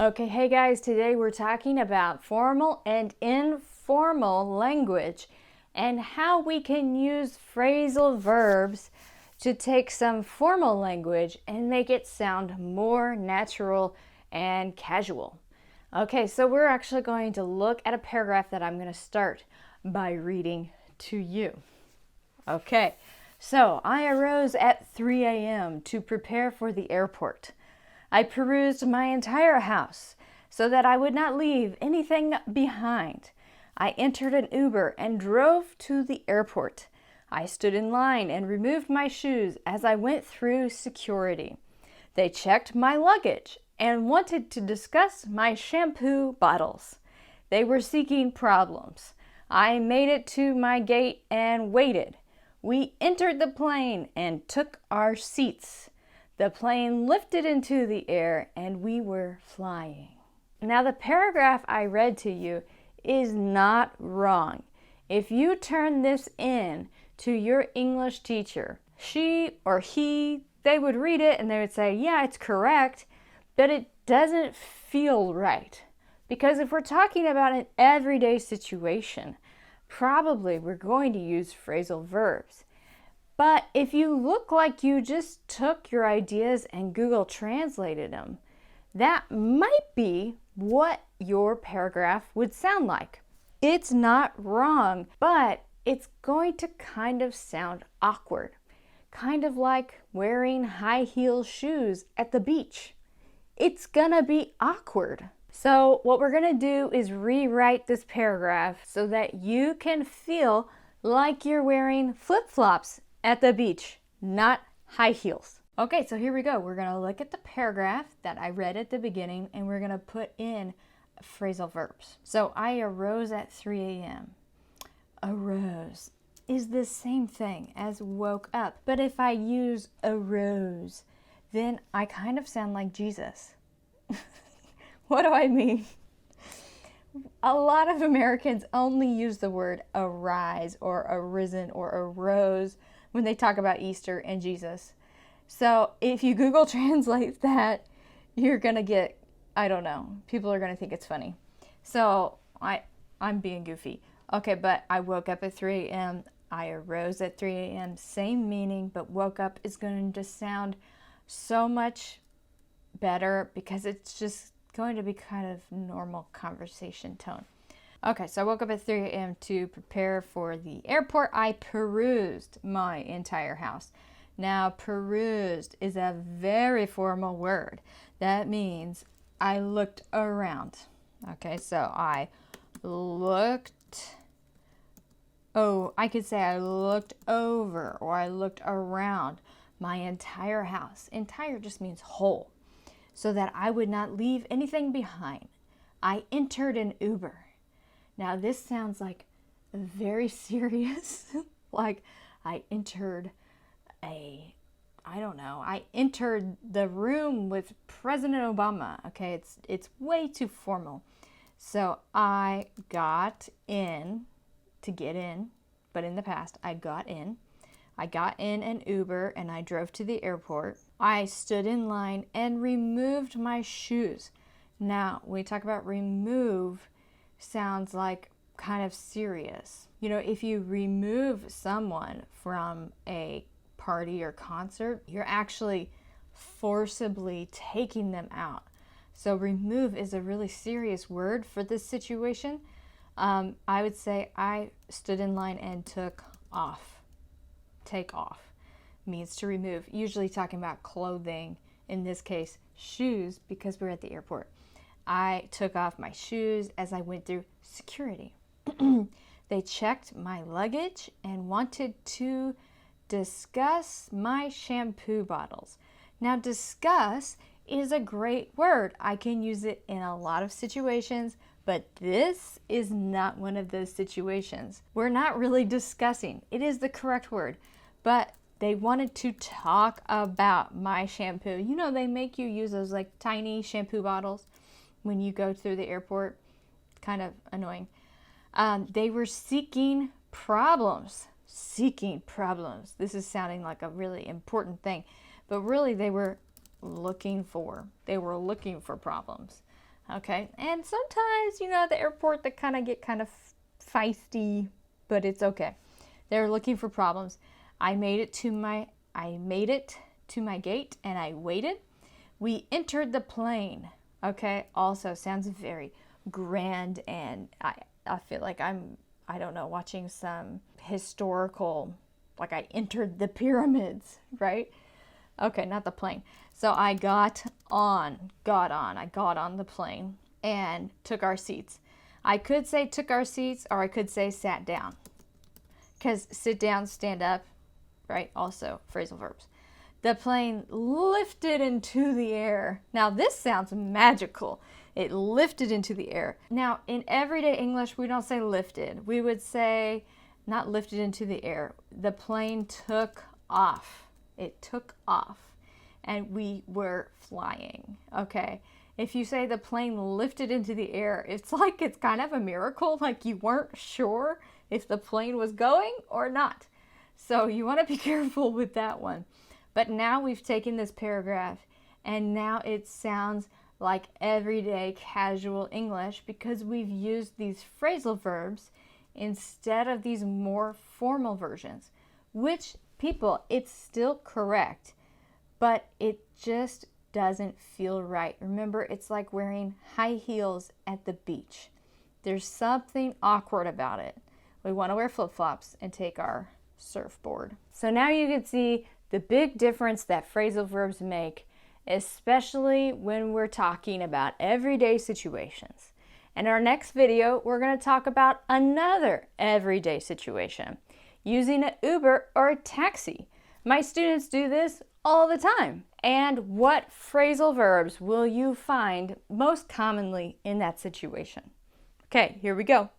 Okay, hey guys, today we're talking about formal and informal language and how we can use phrasal verbs to take some formal language and make it sound more natural and casual. Okay, so we're actually going to look at a paragraph that I'm going to start by reading to you. Okay, so I arose at 3 a.m. to prepare for the airport. I perused my entire house so that I would not leave anything behind. I entered an Uber and drove to the airport. I stood in line and removed my shoes as I went through security. They checked my luggage and wanted to discuss my shampoo bottles. They were seeking problems. I made it to my gate and waited. We entered the plane and took our seats. The plane lifted into the air and we were flying. Now, the paragraph I read to you is not wrong. If you turn this in to your English teacher, she or he, they would read it and they would say, yeah, it's correct, but it doesn't feel right. Because if we're talking about an everyday situation, probably we're going to use phrasal verbs. But if you look like you just took your ideas and Google translated them, that might be what your paragraph would sound like. It's not wrong, but it's going to kind of sound awkward. Kind of like wearing high heel shoes at the beach. It's gonna be awkward. So what we're gonna do is rewrite this paragraph so that you can feel like you're wearing flip-flops at the beach, not high heels. Okay, so here we go. We're going to look at the paragraph that I read at the beginning and we're going to put in phrasal verbs. So I arose at 3 a.m. Arose is the same thing as woke up. But if I use arose, then I kind of sound like Jesus. What do I mean? A lot of Americans only use the word arise or arisen or arose when they talk about Easter and Jesus. So if you Google translate that, you're going to get, I don't know, people are going to think it's funny. So I'm being goofy. Okay, but I woke up at 3 a.m. I arose at 3 a.m. Same meaning, but woke up is going to sound so much better because it's just going to be kind of normal conversation tone. Okay, so I woke up at 3 a.m. to prepare for the airport. I perused my entire house. Now, perused is a very formal word. That means I looked around. Okay, so I looked, I could say I looked over or I looked around my entire house. Entire just means whole, so that I would not leave anything behind. I entered an Uber. Now this sounds like very serious, like I entered I entered the room with President Obama. Okay, it's way too formal. So I got in, to get in, but in the past, I got in. I got in an Uber and I drove to the airport. I stood in line and removed my shoes. Now, when we talk about remove, sounds like kind of serious. You know, if you remove someone from a party or concert, you're actually forcibly taking them out. So remove is a really serious word for this situation. I would say I stood in line and took off. Take off means to remove, usually talking about clothing, in this case shoes, because we're at the airport. I took off my shoes as I went through security. They checked my luggage and wanted to discuss my shampoo bottles. Now, discuss is a great word. I can use it in a lot of situations, but this is not one of those situations. We're not really discussing. It is the correct word, but they wanted to talk about my shampoo. You know, they make you use those like tiny shampoo bottles when you go through the airport. Kind of annoying. They were seeking problems. Seeking problems. This is sounding like a really important thing, but really they were looking for problems. Okay, and sometimes, you know, at the airport they kind of get kind of feisty, but it's okay. They're looking for problems. I made it to my gate and I waited. We entered the plane. Okay, also sounds very grand, and I feel like I don't know, watching some historical, like I entered the pyramids, right? Okay, not the plane. So I got on the plane and took our seats. I could say took our seats, or I could say sat down. Because sit down, stand up, right? Also phrasal verbs. The plane lifted into the air. Now this sounds magical. It lifted into the air. Now in everyday English, we don't say lifted. We would say not lifted into the air. The plane took off. It took off and we were flying. Okay. If you say the plane lifted into the air, it's like it's kind of a miracle, like you weren't sure if the plane was going or not. So you want to be careful with that one. But now we've taken this paragraph and now it sounds like everyday casual English because we've used these phrasal verbs instead of these more formal versions, which people, it's still correct, but it just doesn't feel right. Remember, it's like wearing high heels at the beach. There's something awkward about it. We want to wear flip-flops and take our surfboard. So now you can see the big difference that phrasal verbs make, especially when we're talking about everyday situations. In our next video, we're going to talk about another everyday situation, using an Uber or a taxi. My students do this all the time. And what phrasal verbs will you find most commonly in that situation? Okay, here we go.